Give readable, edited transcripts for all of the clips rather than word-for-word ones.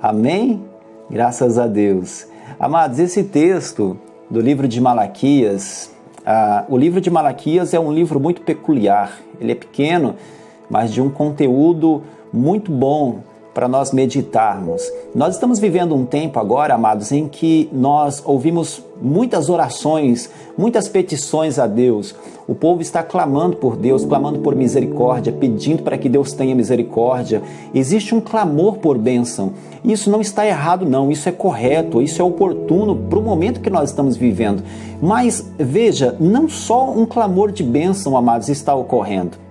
Amém? Graças a Deus. Amados, esse texto do livro de Malaquias, o livro de Malaquias é um livro muito peculiar. Ele é pequeno, mas de um conteúdo muito bom para nós meditarmos. Nós estamos vivendo um tempo agora, amados, em que nós ouvimos muitas orações, muitas petições a Deus. O povo está clamando por Deus, clamando por misericórdia, pedindo para que Deus tenha misericórdia. Existe um clamor por bênção. Isso não está errado, não. Isso é correto, isso é oportuno para o momento que nós estamos vivendo. Mas, veja, não só um clamor de bênção, amados, está ocorrendo.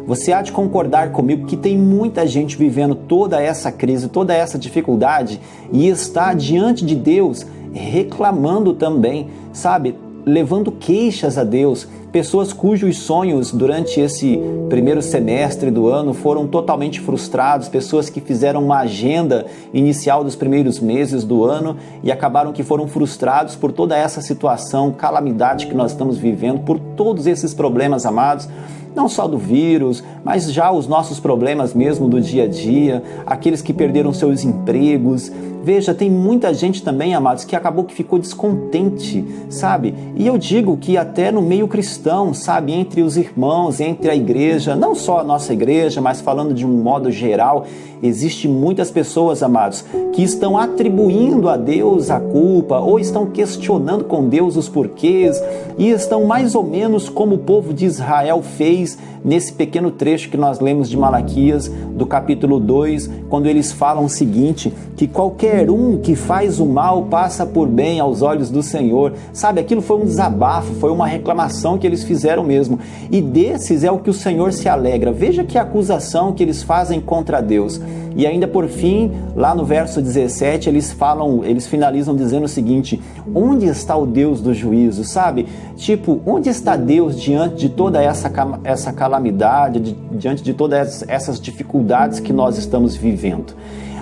Você há de concordar comigo que tem muita gente vivendo toda essa crise, toda essa dificuldade e está diante de Deus reclamando também, sabe? Levando queixas a Deus, pessoas cujos sonhos durante esse primeiro semestre do ano foram totalmente frustrados, pessoas que fizeram uma agenda inicial dos primeiros meses do ano e acabaram que foram frustrados por toda essa situação, calamidade que nós estamos vivendo, por todos esses problemas, amados. Não só do vírus, mas já os nossos problemas mesmo do dia a dia, aqueles que perderam seus empregos. Veja, tem muita gente também, amados, que acabou que ficou descontente, sabe? E eu digo que até no meio cristão, sabe? Entre os irmãos, entre a igreja, não só a nossa igreja, mas falando de um modo geral, existe muitas pessoas, amados, que estão atribuindo a Deus a culpa ou estão questionando com Deus os porquês e estão mais ou menos como o povo de Israel fez nesse pequeno trecho que nós lemos de Malaquias, do capítulo 2, quando eles falam o seguinte, que qualquer um que faz o mal passa por bem aos olhos do Senhor. Sabe, aquilo foi um desabafo, foi uma reclamação que eles fizeram mesmo. E desses é o que o Senhor se alegra. Veja que acusação que eles fazem contra Deus. E ainda por fim, lá no verso 17, eles finalizam dizendo o seguinte, onde está o Deus do juízo, sabe? Tipo, onde está Deus diante de toda essa calamidade, diante de todas essas dificuldades que nós estamos vivendo?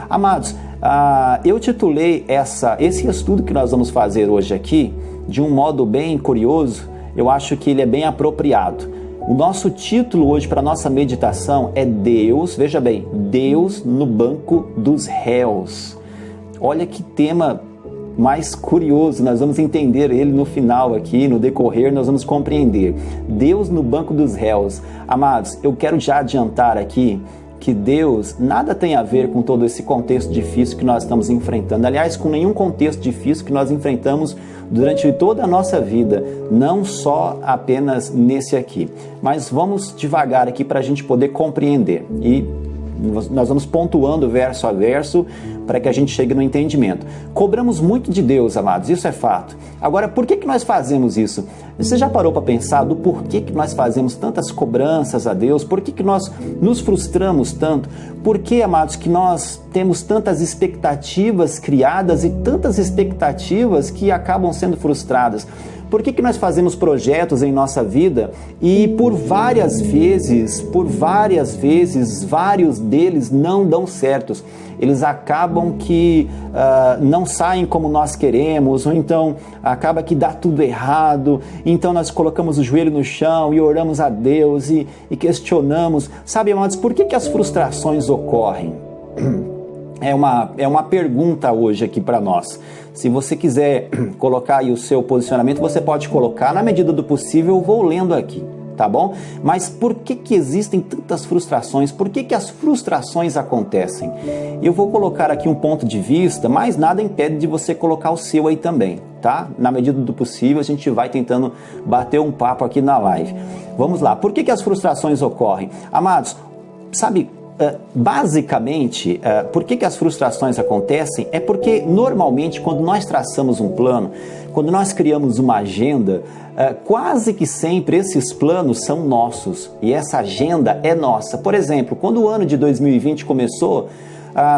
Amados, eu titulei esse estudo que nós vamos fazer hoje aqui, de um modo bem curioso, eu acho que ele é bem apropriado. O nosso título hoje para a nossa meditação é Deus, veja bem, Deus no banco dos réus. Olha que tema mais curioso, nós vamos entender ele no final aqui, no decorrer nós vamos compreender. Deus no banco dos réus. Amados, eu quero já adiantar aqui que Deus nada tem a ver com todo esse contexto difícil que nós estamos enfrentando. Aliás, com nenhum contexto difícil que nós enfrentamos durante toda a nossa vida, não só apenas nesse aqui. Mas vamos devagar aqui para a gente poder compreender e nós vamos pontuando verso a verso para que a gente chegue no entendimento. Cobramos muito de Deus, amados, isso é fato. Agora, por que nós fazemos isso? Você já parou para pensar do porquê que nós fazemos tantas cobranças a Deus? Por que nós nos frustramos tanto? Por que, amados, que nós temos tantas expectativas criadas e tantas expectativas que acabam sendo frustradas? Por que nós fazemos projetos em nossa vida e por várias vezes, vários deles não dão certos? Eles acabam que não saem como nós queremos, ou então acaba que dá tudo errado, então nós colocamos o joelho no chão e oramos a Deus e questionamos. Sabe, amados, por que as frustrações ocorrem? É uma pergunta hoje aqui para nós. Se você quiser colocar aí o seu posicionamento, você pode colocar. Na medida do possível, eu vou lendo aqui, tá bom? Mas por que existem tantas frustrações? Por que as frustrações acontecem? Eu vou colocar aqui um ponto de vista, mas nada impede de você colocar o seu aí também, tá? Na medida do possível, a gente vai tentando bater um papo aqui na live. Vamos lá. Por que as frustrações ocorrem? Amados, sabe... basicamente, por que as frustrações acontecem? É porque normalmente quando nós traçamos um plano, quando nós criamos uma agenda, quase que sempre esses planos são nossos e essa agenda é nossa. Por exemplo, quando o ano de 2020 começou,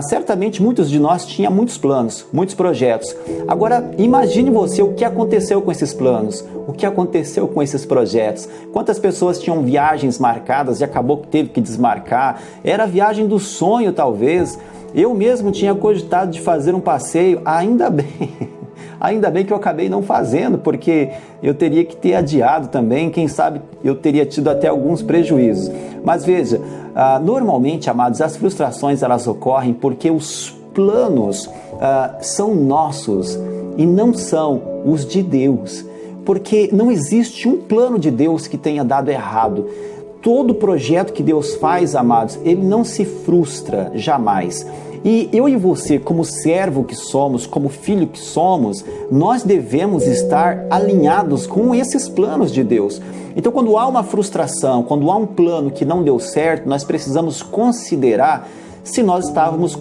certamente muitos de nós tinham muitos planos, muitos projetos. Agora, imagine você o que aconteceu com esses planos, o que aconteceu com esses projetos. Quantas pessoas tinham viagens marcadas e acabou que teve que desmarcar. Era a viagem do sonho, talvez. Eu mesmo tinha cogitado de fazer um passeio, ainda bem que eu acabei não fazendo, porque eu teria que ter adiado também, quem sabe eu teria tido até alguns prejuízos. Mas veja, normalmente, amados, as frustrações elas ocorrem porque os planos são nossos e não são os de Deus, porque não existe um plano de Deus que tenha dado errado. Todo projeto que Deus faz, amados, ele não se frustra jamais. E eu e você, como servo que somos, como filho que somos, nós devemos estar alinhados com esses planos de Deus. Então, quando há uma frustração, quando há um plano que não deu certo, nós precisamos considerar se nós estávamos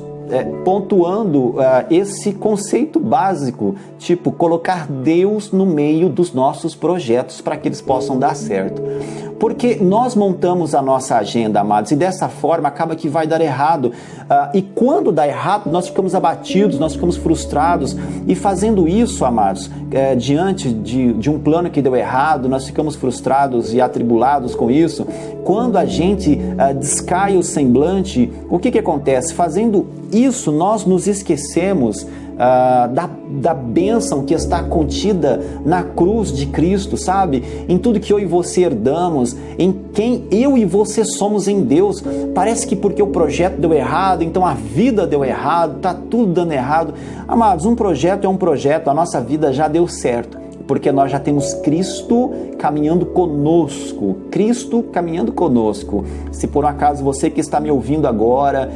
pontuando esse conceito básico, tipo, colocar Deus no meio dos nossos projetos para que eles possam dar certo. Porque nós montamos a nossa agenda, amados, e dessa forma acaba que vai dar errado. E quando dá errado, nós ficamos abatidos, nós ficamos frustrados. E fazendo isso, amados, diante de um plano que deu errado, nós ficamos frustrados e atribulados com isso. Quando a gente descai o semblante, o que acontece? Fazendo isso, nós nos esquecemos da bênção que está contida na cruz de Cristo, sabe? Em tudo que eu e você herdamos, em quem eu e você somos em Deus. Parece que porque o projeto deu errado, então a vida deu errado, tá tudo dando errado. Amados, um projeto é um projeto, a nossa vida já deu certo, porque nós já temos Cristo caminhando conosco. Cristo caminhando conosco. Se por um acaso você que está me ouvindo agora,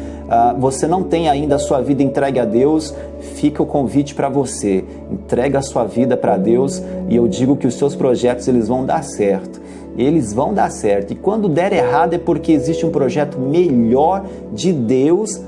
você não tem ainda a sua vida entregue a Deus, fica o convite para você. Entrega a sua vida para Deus e eu digo que os seus projetos eles vão dar certo. Eles vão dar certo. E quando der errado é porque existe um projeto melhor de Deus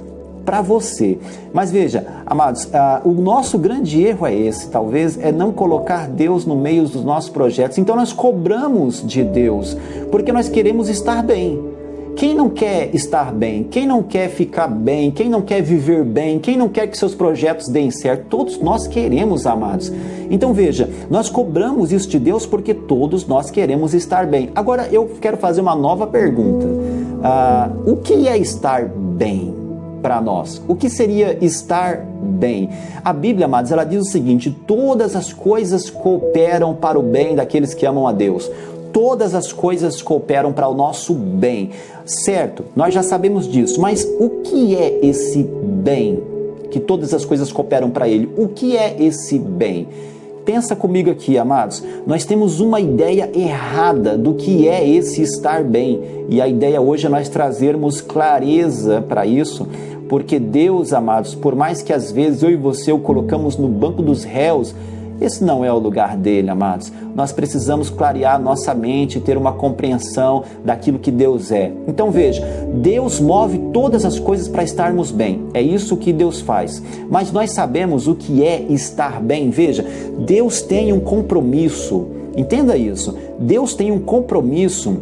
para você. Mas veja, amados, o nosso grande erro é esse, talvez, é não colocar Deus no meio dos nossos projetos. Então nós cobramos de Deus, porque nós queremos estar bem. Quem não quer estar bem? Quem não quer ficar bem? Quem não quer viver bem? Quem não quer que seus projetos deem certo? Todos nós queremos, amados. Então veja, nós cobramos isso de Deus porque todos nós queremos estar bem. Agora eu quero fazer uma nova pergunta. O que é estar bem para nós? O que seria estar bem? A Bíblia, amados, ela diz o seguinte: todas as coisas cooperam para o bem daqueles que amam a Deus. Todas as coisas cooperam para o nosso bem. Certo, nós já sabemos disso, mas o que é esse bem? Que todas as coisas cooperam para ele. O que é esse bem? Pensa comigo aqui, amados. Nós temos uma ideia errada do que é esse estar bem. E a ideia hoje é nós trazermos clareza para isso, porque Deus, amados, por mais que às vezes eu e você o colocamos no banco dos réus, esse não é o lugar dele, amados. Nós precisamos clarear nossa mente, ter uma compreensão daquilo que Deus é. Então veja, Deus move todas as coisas para estarmos bem. É isso que Deus faz. Mas nós sabemos o que é estar bem. Veja, Deus tem um compromisso. Entenda isso. Deus tem um compromisso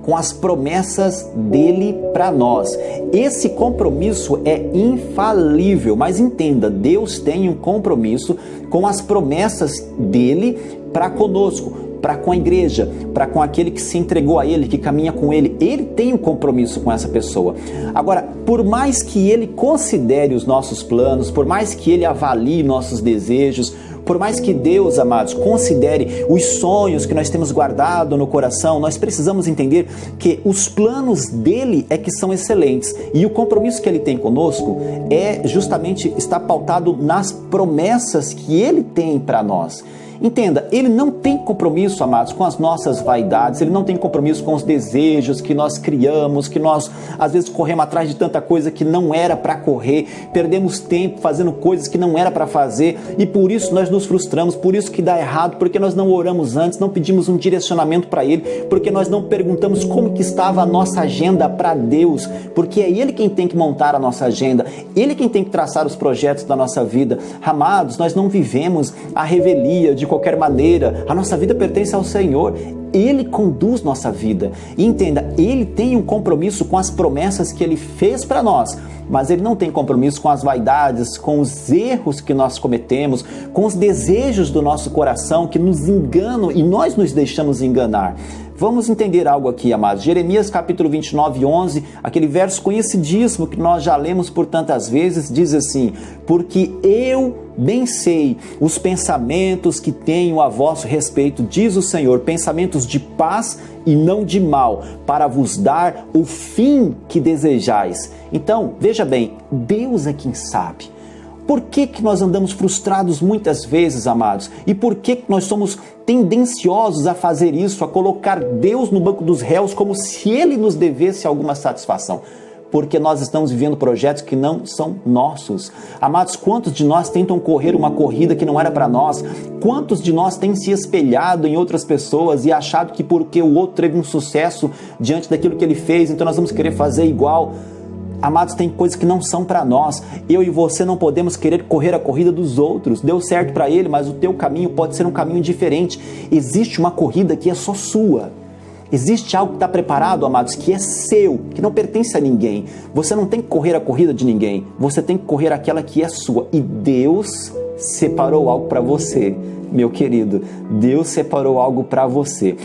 com as promessas dele para nós. Esse compromisso é infalível, mas entenda, Deus tem um compromisso com as promessas dele para conosco, para com a igreja, para com aquele que se entregou a ele, que caminha com ele. Ele tem um compromisso com essa pessoa. Agora, por mais que ele considere os nossos planos, por mais que ele avalie nossos desejos, por mais que Deus, amados, considere os sonhos que nós temos guardado no coração, nós precisamos entender que os planos dele é que são excelentes. E o compromisso que ele tem conosco é justamente estar pautado nas promessas que ele tem para nós. Entenda, ele não tem compromisso, amados, com as nossas vaidades, ele não tem compromisso com os desejos que nós criamos, que nós às vezes corremos atrás de tanta coisa que não era para correr, perdemos tempo fazendo coisas que não era para fazer e por isso nós nos frustramos, por isso que dá errado, porque nós não oramos antes, não pedimos um direcionamento para ele, porque nós não perguntamos como que estava a nossa agenda para Deus, porque é ele quem tem que montar a nossa agenda, ele quem tem que traçar os projetos da nossa vida. Amados, nós não vivemos a revelia de qualquer maneira, a nossa vida pertence ao Senhor, Ele conduz nossa vida. E entenda, Ele tem um compromisso com as promessas que Ele fez para nós, mas Ele não tem compromisso com as vaidades, com os erros que nós cometemos, com os desejos do nosso coração que nos enganam e nós nos deixamos enganar. Vamos entender algo aqui, amados. Jeremias capítulo 29, 11, aquele verso conhecidíssimo que nós já lemos por tantas vezes, diz assim: porque eu bem sei os pensamentos que tenho a vosso respeito, diz o Senhor, pensamentos de paz e não de mal, para vos dar o fim que desejais. Então, veja bem, Deus é quem sabe. Por que nós andamos frustrados muitas vezes, amados? E por que nós somos tendenciosos a fazer isso, a colocar Deus no banco dos réus como se Ele nos devesse alguma satisfação? Porque nós estamos vivendo projetos que não são nossos. Amados, quantos de nós tentam correr uma corrida que não era para nós? Quantos de nós têm se espelhado em outras pessoas e achado que porque o outro teve um sucesso diante daquilo que ele fez, então nós vamos querer fazer igual? Amados, tem coisas que não são para nós. Eu e você não podemos querer correr a corrida dos outros. Deu certo para ele, mas o teu caminho pode ser um caminho diferente. Existe uma corrida que é só sua. Existe algo que está preparado, amados, que é seu, que não pertence a ninguém. Você não tem que correr a corrida de ninguém. Você tem que correr aquela que é sua. E Deus separou algo para você, meu querido. Deus separou algo para você.